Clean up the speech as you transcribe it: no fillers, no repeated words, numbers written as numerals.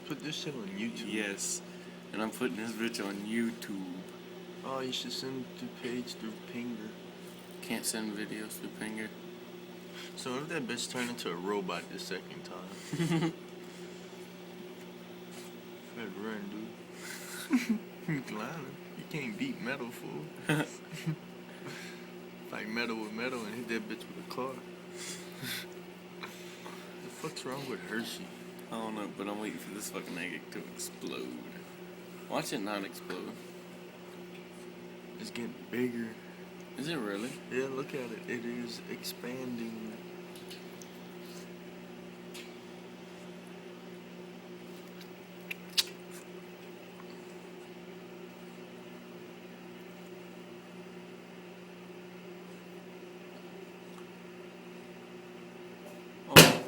put this shit on YouTube. Yes. And I'm putting this bitch on YouTube. Oh, you should send the page through Pinger. Can't send videos through Pinger. So what if that bitch turned into a robot the second time? Fred run, dude. You climbing. You can't beat metal, fool. Fight metal with metal and hit that bitch with a car. The fuck's wrong with Hershey? I don't know, but I'm waiting for this fucking egg to explode. Watch it not explode. It's getting bigger. Is it really? Yeah, look at it. It is expanding. Oh.